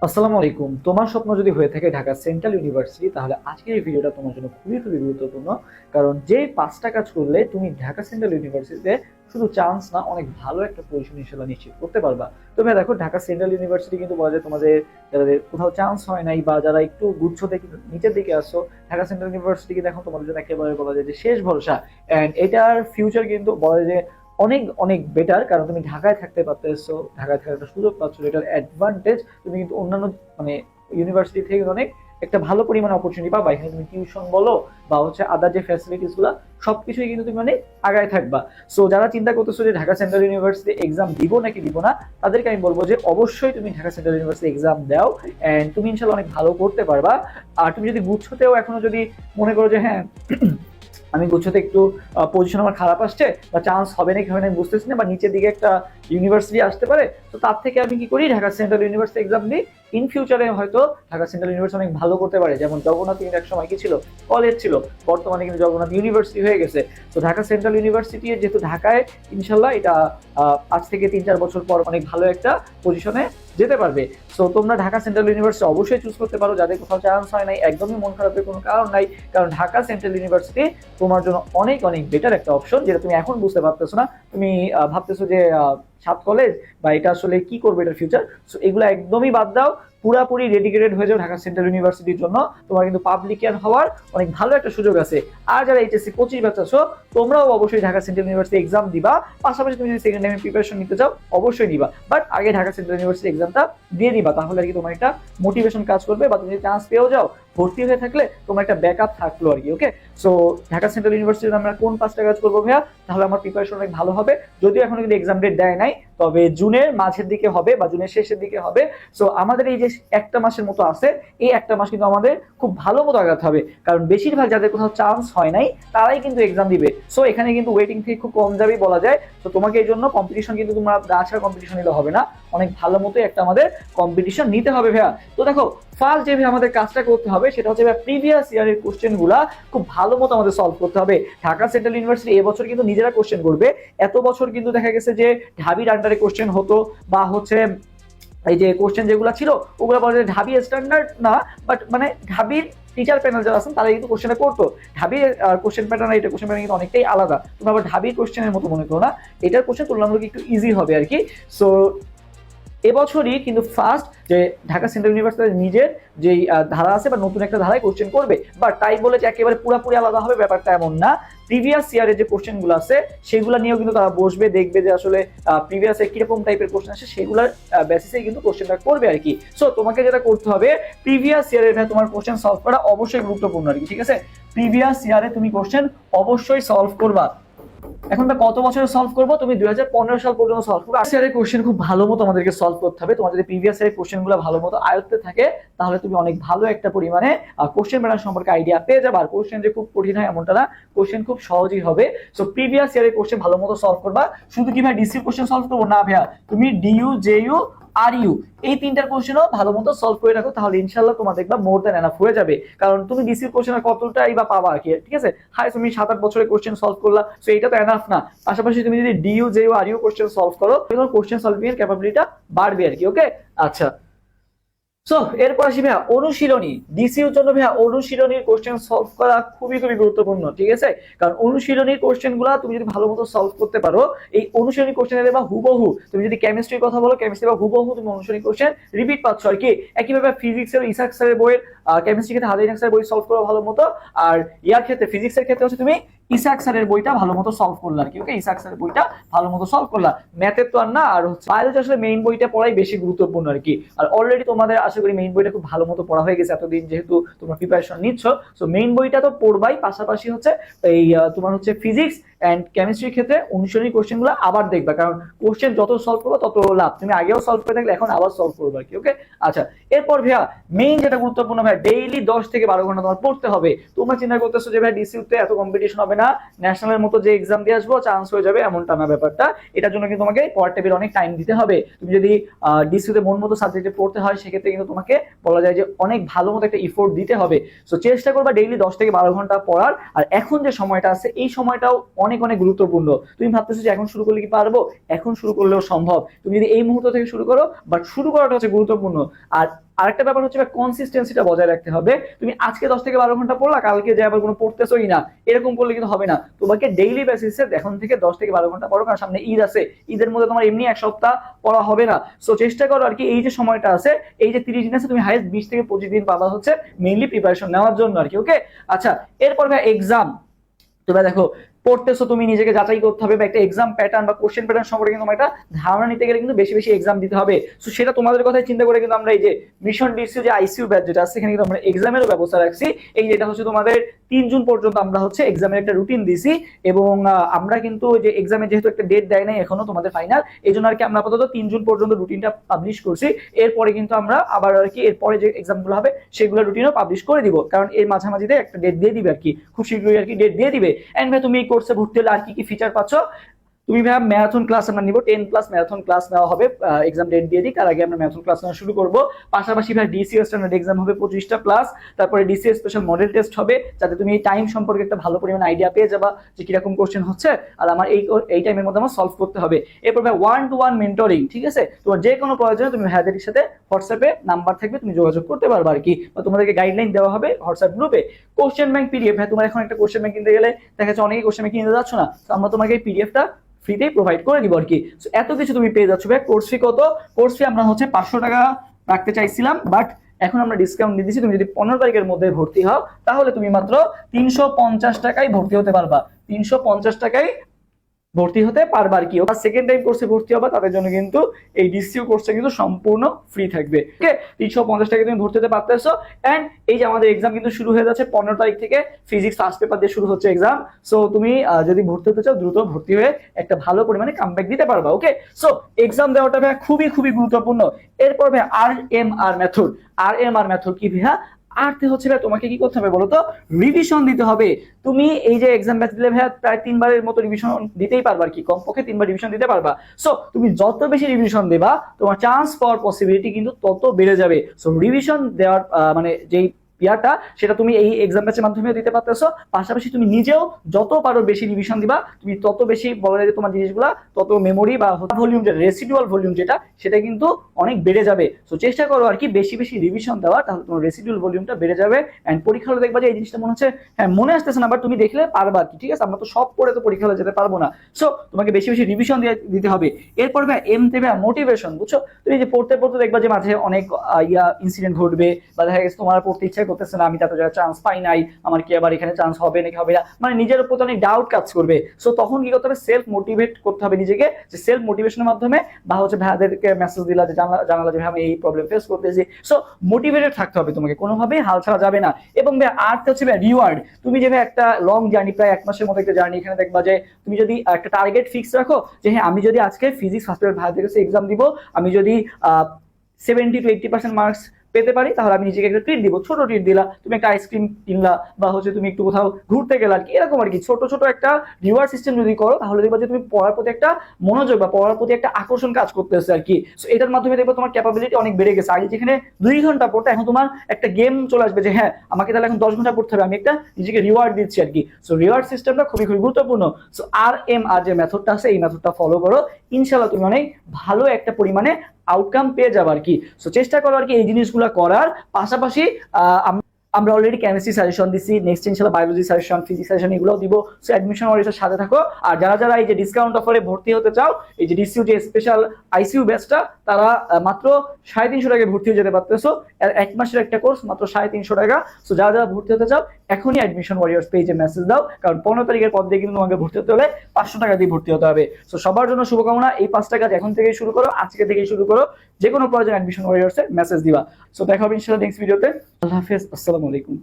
আসসালামু আলাইকুম। তোমার স্বপ্ন যদি হয়ে থাকে ঢাকা সেন্ট্রাল ইউনিভার্সিটি, তাহলে আজকের এই ভিডিওটা তোমার জন্য খুবই খুবই গুরুত্বপূর্ণ। কারণ যে পাঁচটা কাজ করলে তুমি ঢাকা সেন্ট্রাল ইউনিভার্সিটিতে শুধু চান্স না, অনেক ভালো একটা পজিশন ইনশাল্লাহ নিশ্চিত করতে পারবা। তবে দেখো, ঢাকা সেন্ট্রাল ইউনিভার্সিটি কিন্তু বলা যায় তোমাদের যাদের কোথাও চান্স হয় নাই বা যারা একটু গুচ্ছ থেকে নিচের দিকে আসো, ঢাকা সেন্ট্রাল ইউনিভার্সিটি কিন্তু এখন তোমাদের জন্য একেবারে বলা যায় যে শেষ ভরসা। অ্যান্ড এটার ফিউচার কিন্তু বলা যায় যে অনেক অনেক বেটার, কারণ তুমি ঢাকায় থাকতে পারতেছো, ঢাকায় থাকার একটা সুযোগ পাচ্ছ, এটার অ্যাডভান্টেজ। তুমি কিন্তু অন্যান্য মানে ইউনিভার্সিটি থেকে অনেক একটা ভালো পরিমাণে অপরচুনিটি পাবা। এখানে তুমি টিউশন বলো বা হচ্ছে আদার যে ফ্যাসিলিটিস গুলো, সবকিছুই কিন্তু তুমি আগায় থাকবা। সো যারা চিন্তা করতেছো যে ঢাকা সেন্ট্রাল ইউনিভার্সিটি এক্সাম দিব নাকি দিব না, তাদেরকে আমি বলবো যে অবশ্যই তুমি ঢাকা সেন্ট্রাল ইউনিভার্সিটি এক্সাম দাও, এন্ড তুমি ইনশাল্লাহ অনেক ভালো করতে পারবা। আর তুমি যদি গুচ্ছতেও এখনো যদি মনে করো যে হ্যাঁ, আমি গুচ্ছতে একটু পজিশন আমার খারাপ আসছে বা চান্স হবে নাকি হবে না আমি বুঝতেছি না, বা নিচের দিকে একটা ইউনিভার্সিটি আসতে পারে, তো তার থেকে আমি কি করি, ঢাকা সেন্ট্রাল ইউনিভার্সিটি এক্সাম দিই। ইন ফিউচারে হয়তো ঢাকা সেন্ট্রাল ইউনিভার্সিটি অনেক ভালো করতে পারে, যেমন জগন্নাথ ইউনিভার্সিটি এক সময় কি ছিল, কলেজ ছিল, বর্তমানে কিন্তু জগন্নাথ ইউনিভার্সিটি হয়ে গেছে। তো ঢাকা সেন্ট্রাল ইউনিভার্সিটি যেহেতু ঢাকায়, ইনশাল্লাহ এটা আজ থেকে 3-4 বছর পর অনেক ভালো একটা পজিশনে যেতে পারবে। সো তোমরা ঢাকা সেন্ট্রাল ইউনিভার্সিটি অবশ্যই চুজ করতে পারো, যাদের কোথাও চান্স হয় নাই, একদমই মন খারাপের কোনো কারণ নাই। কারণ ঢাকা সেন্ট্রাল ইউনিভার্সিটি তোমার জন্য অনেক অনেক বেটার একটা অপশন, যেটা তুমি এখন বুঝতে পারতেছো না। তুমি ভাবতেছো যে সাত কলেজ বা এটা আসলে কি করবে এটার ফিউচার। সো এগুলো একদমই বাদ দাও, পুরাপুরি ডেডিকেটেড হয়ে যাও ঢাকা সেন্ট্রাল ইউনিভার্সিটির জন্য। তোমার কিন্তু পাবলিকিয়ান হওয়ার অনেক ভালো একটা সুযোগ আছে। আর যারা এইচএসসি 25 ব্যাচ আছো, তোমরাও অবশ্যই ঢাকা সেন্ট্রাল ইউনিভার্সিটি এক্সাম দিবা। পাশাপাশি তুমি যদি সেকেন্ড টাইমে প্রিপারেশন নিতে চাও, অবশ্যই নিবা, বাট আগে ঢাকা সেন্ট্রাল ইউনিভার্সিটি এক্সামটা দিয়ে নিবা, তাহলে আর কি তোমার একটা মোটিভেশন কাজ করবে, বা তুমি যদি চান্স পেয়েও যাও, ভর্তি হয়ে থাকলে তোমার একটা ব্যাকআপ থাকলো আর কি। ওকে, সো ঢাকা সেন্ট্রাল ইউনিভার্সিটিতে আমরা কোন পাঁচটা কাজ করবো ভাইয়া, তাহলে আমার প্রিপারেশন অনেক ভালো হবে। যদিও এখনো কিন্তু এক্সাম ডেট দেয় নাই, তবে জুনের মাঝের দিকে হবে বা জুনের শেষের দিকে হবে। সো আমাদের এই যে একটা মাসের মতো আছে, এই একটা মাস কিন্তু আমাদের খুব ভালো মতো আগাতে হবে, কারণ বেশিরভাগ যাদের কোথাও চান্স হয় নাই তারাই কিন্তু এক্সাম দিবে। সো এখানে কিন্তু ওয়েটিং ফি খুব কম যাবেই বলা যায়। তো তোমাকে এই জন্য কম্পিটিশন কিন্তু তোমরা গাছার কম্পিটিশন নিলে হবে না, অনেক ভালো মতো একটা আমাদের কম্পিটিশন নিতে হবে ভাইয়া। তো দেখো, ফার্স্ট যে আমাদের কাজটা করতে হবে সেটা হচ্ছে প্রিভিয়াস ইয়ারের কোশ্চেন গুলা খুব ভালো মতো আমাদের সলভ করতে হবে। ঢাকা সেন্ট্রাল ইউনিভার্সিটি এবছর কিন্তু নিজেরা কোশ্চেন করবে। এত বছর কিন্তু দেখা গেছে যে ঢাবির আন্ডারে কোশ্চেন হতো, বা হচ্ছে এই যে কোশ্চেন যেগুলো ছিল ওগুলো বলা যায় ঢাবি স্ট্যান্ডার্ড না, বাট মানে ঢাবির টিচার প্যানেল যারা আছেন তারা কিন্তু কোশ্চেনটা করতো। ঢাবির কোশ্চেন প্যাটার্ন এটা কোশ্চেন প্যাটার্ন কিন্তু অনেকটাই আলাদা, তোমরা আবার ঢাবির কোশ্চেনের মতো মনে করো না, এটার কোশ্চেন তুলনামূলক একটু ইজি হবে আর কি। সো এবছরই কিন্তু ফার্স্ট যে ঢাকা সেন্ট্রাল ইউনিভার্সিটির নিজের যেই ধারা আছে বা নতুন একটা ধারায় কোশ্চেন করবে, বা তাই বলে যে একেবারে পুরোপুরি আলাদা হবে ব্যাপারটা এমন না। প্রিভিয়াস ইয়ারের যে কোশ্চেন গুলো আছে সেগুলো নিয়েও কিন্তু তারা বসবে, দেখবে যে আসলে প্রিভিয়াস কিরকম টাইপের কোশ্চেন আসে, সেগুলোর বেসিসে কিন্তু কোশ্চেনটা করবে আর কি। সো তোমাকে যেটা করতে হবে, প্রিভিয়াস ইয়ারের তোমার কোশ্চেন সলভ করা অবশ্যই গুরুত্বপূর্ণ আর কি, ঠিক আছে? প্রিভিয়াস ইয়ারে তুমি কোশ্চেন অবশ্যই সলভ করবা। এখন কত বছরে সলভ করবো, তুমি 2015 সাল পর্যন্ত সলভ করবো। ইয়ারের কোশ্চেন খুব ভালো মতো আমাদেরকে সলভ করতে হবে। তোমার যদি প্রিভিয়াস ইয়ারের কোশ্চেন গুলো ভালো মতো আয়ত্তে থাকে, তাহলে তুমি অনেক ভালো একটা পরিমাণে কোশ্চেন প্যাটার্ন সম্পর্কে আইডিয়া পেয়ে যাবে। আর কোশ্চেন যে খুব কঠিন হয় এমনটা না, কোশ্চেন খুব সহজই হবে। সো প্রিভিয়াস ইয়ারের কোশ্চেন ভালো মতো সলভ করবা। শুধু কি ভাই ডিসি কোশ্চেন সলভ করবো না ভাইয়া, তুমি ডিইউ জেইউ আর ইউ এই তিনটার কোশ্চেনও ভালো মতো সলভ করে রাখো, তাহলে ইনশাল্লাহ তোমার দেখবা মোর দ্যান এনাফ হয়ে যাবে। কারণ তুমি ডিসির কোশ্চেন কতটাই বা পাবা আর কি, ঠিক আছে? হাই তুমি 7-8 বছরের কোশ্চেন সলভ করলা, সো এটা তো এনাফ না। পাশাপাশি তুমি যদি DU JU RU question solve করো, তোমার কোশ্চেন সলভিং এর ক্যাপাবিলিটিটা বাড়বে আর কি। ওকে, আচ্ছা। সো এরপর আসি ভাইয়া অনুশীলনী। ডিসিউর জন্য ভাইয়া অনুশীলনীর কোশ্চেন সলভ করা খুবই খুবই গুরুত্বপূর্ণ, ঠিক আছে? কারণ অনুশীলনীর কোশ্চেন গুলা তুমি যদি ভালো মতো সলভ করতে পারো, এই অনুশীলনী কোশ্চেন বা হুবহু তুমি যদি কেমিস্ট্রির কথা বলো, কেমিস্ট্রি বা হুবহু তুমি অনুশীলনী কোশ্চেন রিপিট পাচ্ছ আর কি। একইভাবে ফিজিক্সের ইসাক স্যারের বইয়ের কেমিস্ট্রি ক্ষেত্রে হাজারিন স্যারের বই সলভ করো ভালো মতো, আর ইয়ার ক্ষেত্রে ফিজিক্সের ক্ষেত্রে হচ্ছে তুমি ইসাক স্যারের বইটা ভালো মতো সলভ করলা আর কি। ওকে, ইসাক স্যারের বইটা ভালো মতো সলভ করলা, ম্যাথের তো আর না। আর হচ্ছে বায়োলজি আসলে মেইন বইটা পড়াই বেশি গুরুত্বপূর্ণ আর কি। আর অলরেডি তোমাদের আশা করি মেইন বইটা খুব ভালো মতো পড়া হয়ে গেছে এতদিন, যেহেতু তোমরা প্রিপারেশন নিচ্ছ। সো মেইন বইটা তো পড়বাই, পাশাপাশি হচ্ছে এই তোমার হচ্ছে ফিজিক্স এন্ড কেমিস্ট্রির ক্ষেত্রে অনুশীলনী কোশ্চেন গুলো আবার দেখবা, কারণ কোশ্চেন যত সলভ করবো তত লাভ। তুমি আগেও সলভ করে থাকলে এখন আবার সলভ করবো আর কি। ওকে, আচ্ছা। এরপর ভাইয়া মেইন যেটা গুরুত্বপূর্ণ ভাই, ডেইলি 10 থেকে 12 ঘন্টা তোমার পড়তে হবে। তোমরা চিন্তা করতেছো যে ভাই ডিসিউতে এত কম্পিটিশন হবে না, ন্যাশনালের মতো যে এক্সাম দিয়ে আসবো চান্স হয়ে যাবে, এমনটা না ব্যাপারটা। এটার জন্য কিন্তু তোমাকে পড়ার টেবিল অনেক টাইম দিতে হবে। তুমি যদি ডিসিউতে মন মতো সাবজেক্টে পড়তে হয়, সেক্ষেত্রে কিন্তু তোমাকে বলা যায় যে অনেক ভালো মতো একটা ইফোর্ট দিতে হবে। সো চেষ্টা করবা ডেইলি 10 থেকে 12 ঘন্টা পড়ার। আর এখন যে সময়টা আছে এই সময়টাও অনেক অনেক গুরুত্বপূর্ণ। তুমি ভাবতেছো যে এখন শুরু করলে কি পারবো, এখন শুরু করলেও সম্ভব। তুমি যদি এই মুহূর্ত থেকে শুরু করো, বাট শুরু করাটা হচ্ছে গুরুত্বপূর্ণ। আর আরেকটা ব্যাপার হচ্ছে কনসিস্টেন্সিটা বজায় রাখতে হবে। তুমি আজকে 10 থেকে 12 ঘন্টা পড়লা, কালকে যে আবার কোনো পড়তেছোই না, এরকম করলে কিন্তু হবে না। তোমাকে ডেইলি বেসিসে এখন থেকে 10 থেকে 12 ঘন্টা পড়ো, কারণ সামনে ঈদ আছে। ঈদের মধ্যে তোমার এমনি এক সপ্তাহ পড়া হবে না। সো চেষ্টা করো আর কি, এই যে সময়টা আছে, এই যে 30 দিন আছে, তুমি হাইস্ট 20 থেকে 25 দিন পাবা হচ্ছে মেইনলি প্রিপারেশন নেওয়ার জন্য আর কি। ওকে, আচ্ছা, এরপর এক্সাম। তোমরা দেখো, পড়তেছো, তুমি নিজেকে যাচাই করতে হবে, বা একটা এক্সাম প্যাটার্ন বা কোশ্চেন প্যাটার্ন সম্পর্কে কিন্তু তোমার একটা ধারণা নিতে গেলে কিন্তু বেশি বেশি এক্সাম দিতে হবে। সো সেটা তোমাদের কথাই চিন্তা করে কিন্তু আমরা এই যে মিশন ডিসিউ যে আইসিইউ ব্যাচ যেটা আছে, সেখানে কিন্তু আমরা এক্সামেরও ব্যবস্থা রাখছি। এই যেটা হচ্ছে তোমাদের 3 জুন পর্যন্ত আমরা হচ্ছে এক্সামের একটা রুটিন দিছি, এবং আমরা কিন্তু যে এক্সামে যেহেতু একটা ডেট দেয় নাই এখনো তোমাদের ফাইনাল, এই জন্য আর কি আমরা আপাতত 3 জুন পর্যন্ত রুটিনটা পাবলিশ করছি। এরপরে কিন্তু আমরা আবার আর কি এরপরে যে এক্সামগুলো হবে সেগুলো রুটিনও পাবলিশ করে দিব, কারণ এর মাঝামাঝিতে একটা ডেট দিয়ে দিবে আর কি, খুব শীঘ্রই আর কি ডেট দিয়ে দিবে। এন্ড ভাই তুমি এই কোর্সে ভর্তি হলে আর কি কি ফিচার পাচ্ছ, তুমি ভাই ম্যারাথন ক্লাস আমরা নিব, 10+ ম্যারাথন ক্লাস নেওয়া হবে। এক্সাম ডেট দিয়ে দিই, তার আগে আমরা ম্যারাথন ক্লাস নেওয়া শুরু করব। পাশাপাশি ভাই ডিসিএস স্ট্যান্ডার্ড এক্সাম হবে 25টা প্লাস, তারপরে ডিসিএস স্পেশাল মডেল টেস্ট হবে, যাতে তুমি এই টাইম সম্পর্কে একটা ভালো পরিমাণ আইডিয়া পেয়ে যাবা যে কিরকম কোশ্চেন হচ্ছে, আর আমার এই টাইমের মধ্যে আমার সলভ করতে হবে। এরপর ভাই 1-to-1 মেন্টরিং, ঠিক আছে? তোমার যে কোনো প্রয়োজনে তুমি ভাইদের সাথে হোয়াটসঅ্যাপে নাম্বার থাকবে, তুমি যোগাযোগ করতে পারবে আর কি, বা তোমাদেরকে গাইডলাইন দেওয়া হবে হোয়াটসঅ্যাপ গ্রুপে। কোশ্চেন ব্যাংক পিডিএফ, ভাই তোমার এখন একটা কোশ্চেন ব্যাংক কিনতে গেলে দেখা যাচ্ছে অনেকেই কোশ্চেন ব্যাংক কিনতে যাচ্ছ না, তো আমরা তোমাকে এই পিডিএফটা ফ্রিতেই প্রোভাইড করে দিব আর কি। এত কিছু তুমি পেয়ে যাচ্ছ ভাই। কোর্স ফি কত? কোর্স ফি আমরা হচ্ছে 500 টাকা রাখতে চাইছিলাম, বাট এখন আমরা ডিসকাউন্ট দিয়ে দিচ্ছি। তুমি যদি 15 তারিখের মধ্যে ভর্তি হও, তাহলে তুমি মাত্র 350 টাকায় ভর্তি হতে পারবা। 350 টাকায় ভর্তি হতে পারবা আর কি। সেকেন্ড টাইম কোর্সে ভর্তি হবা, তাদের জন্য কিন্তু এই ডিসিউ কোর্সটা কিন্তু সম্পূর্ণ ফ্রি থাকবে। ওকে, 350 টাকা তুমি ভর্তি হতে পারতেছো। এন্ড এই যে আমাদের এক্সাম কিন্তু শুরু হয়ে যাচ্ছে 15 তারিখ থেকে, ফিজিক্স ফার্স্ট পেপার দিয়ে শুরু হচ্ছে এক্সাম। সো তুমি যদি ভর্তি হতে চাও, দ্রুত ভর্তি হয়ে একটা ভালো পরিমাণে কামব্যাক দিতে পারবা। ওকে, সো এক্সাম দেওয়াটা ভাই খুবই খুবই গুরুত্বপূর্ণ। এরপর ভাই RMR মেথড। RMR মেথড কি ভাইয়া? আরতে হচ্ছে ভাই তোমাকে কি করতে হবে বলো তো? রিভিশন দিতে হবে। তুমি এই যে এক্সাম ব্যাচ দিলে ভাইয়া প্রায় 3 বারের মতো রিভিশন দিতেই পারবা আর কি, কমপক্ষে 3 বার রিভিশন দিতে পারবা। সো তুমি যত বেশি রিভিশন দেবা, তোমার চান্স পাওয়ার পসিবিলিটি কিন্তু তত বেড়ে যাবে। সো রিভিশন দেওয়ার মানে যেই ইয়াটা, সেটা তুমি এই এক্সাম ব্যাচের মাধ্যমে দিতে পারতেছো। পাশাপাশি তুমি নিজেও যত পারো বেশি রিভিশন দিবা, তুমি তত বেশি বলা যায় তোমার জিনিসগুলা, তত মেমোরি বা ভলিউম, যেটা রেসিডুয়াল ভলিউম যেটা, সেটা কিন্তু অনেক বেড়ে যাবে। সো চেষ্টা করো আর কি বেশি বেশি রিভিশন দেওয়া, তাহলে তোমার রেসিডুয়াল ভলিউমটা বেড়ে যাবে। এন্ড পরীক্ষা হলে দেখবা যে এই জিনিসটা মনে হচ্ছে হ্যাঁ মনে আসতেছে না, বাট তুমি দেখলে পারবা আর কি। ঠিক আছে, আমরা তো সব পড়ে তো পরীক্ষা হলে যেতে পারবো না। সো তোমাকে বেশি বেশি রিভিশন দিতে হবে। এরপর ভাই এম দেবে মোটিভেশন, বুঝছো? তুমি যে পড়তে পড়তে দেখবা যে মাঝে অনেক ইনসিডেন্ট ঘটবে, বা দেখা গেছে তোমার পড়তে ইচ্ছা করতেছে না, আমি তাতে চান্স পাই নাই, আমার কি আবার এখানে চান্স হবে নাকি হবে না, মানে নিজের উপর অনেক ডাউট কাজ করবে। সো তখন কি করতে হবে? সেলফ মোটিভেট করতে হবে নিজেকে, যে সেলফ মোটিভেশনের মাধ্যমে, বা হচ্ছে ভাইয়াদেরকে মেসেজ দিলা, যে জানালা যে আমি এই প্রবলেম ফেস করতেছি। সো মোটিভেটেড থাকতে হবে তোমাকে, কোনোভাবেই হাল ছাড়া যাবে না। এবং ভাই আর্ট হচ্ছে রিওয়ার্ড। তুমি যে একটা লং জার্নি, প্রায় 1 মাসের মতো একটা জার্নি, এখানে দেখবা যে তুমি যদি একটা টার্গেট ফিক্স রাখো যে হ্যাঁ আমি যদি আজকে ফিজিক্স ফার্স্ট পেপার ভাইয়াদের কাছে এক্সাম দিব, আমি যদি 70 to 80% মার্কস পেতে পারি, তাহলে আমি নিজেকে একটা ট্রিট দিব। ছোট ট্রিট দিলা, তুমি একটা আইসক্রিম কিনলা, বা হচ্ছে তুমি একটু কোথাও ঘুরতে গেলা আর কি, এরকম আর কি। ছোট ছোট একটা রিওয়ার্ড সিস্টেম যদি করো, তাহলে দেখবা যে তুমি পড়ার প্রতি একটা মনোযোগ বা পড়ার প্রতি একটা আকর্ষণ কাজ করতেছে আর কি। সো এটার মাধ্যমে দেখবা তোমার ক্যাপাবিলিটি অনেক বেড়ে গেছে। আগে যেখানে 2 ঘন্টা পড়তে, এখন তোমার একটা গেম চলে আসবে যে হ্যাঁ আমাকে তাহলে এখন 10 ঘন্টা পড়তে হবে, আমি একটা নিজেকে রিওয়ার্ড দিচ্ছি আর কি। সো রিওয়ার্ড সিস্টেমটা খুবই খুবই গুরুত্বপূর্ণ। সো RMR যে মেথডটা আছে, এই মেথডটা ফলো করো, ইনশাআল্লাহ তুমি অনেক ভালো একটা পরিমাণে আউটকাম পেয়ে যাবে আর কি। সো চেষ্টা করো আর কি এই জিনিসগুলো করার। পাশাপাশি আমরা অলরেডি কেমিস্ট্রি সাজেশন দিচ্ছি, নেক্সট ইনশাআল্লাহ বায়োলজি সাজেশন, ফিজিক্স সাজেশন এগুলোও দিব। সো অ্যাডমিশন ওয়ারিসের সাথে থাকো। আর যারা যারা এই যে ডিসকাউন্ট অফারে ভর্তি হতে চাও, এই যে ডিসিউ যে স্পেশাল আইসিইউ ব্যাচটা, তারা মাত্র 350 টাকায় ভর্তি হয়ে যেতে পারতেছো। 1 মাসের একটা কোর্স, মাত্র 350 টাকা। সো যারা যারা ভর্তি হতে চাও, এখনই অ্যাডমিশন ওয়ারিয়র্স পেজে মেসেজ দাও, কারণ 15 তারিখের পর দিয়ে কিন্তু তোমাকে ভর্তি হতে হলে 500 টাকা দিয়ে ভর্তি হতে হবে। সো সবার জন্য শুভকামনা। এই 5টা কাজ এখন থেকেই শুরু করো, আজকে থেকেই শুরু করো। যে কোনো প্রয়োজন অ্যাডমিশন ওয়ারিয়র্সে মেসেজ দিবা। সো দেখা হবে ইনশাআল্লাহ নেক্সট ভিডিওতে। আল্লাহ হাফেজ, আসসালামু আলাইকুম।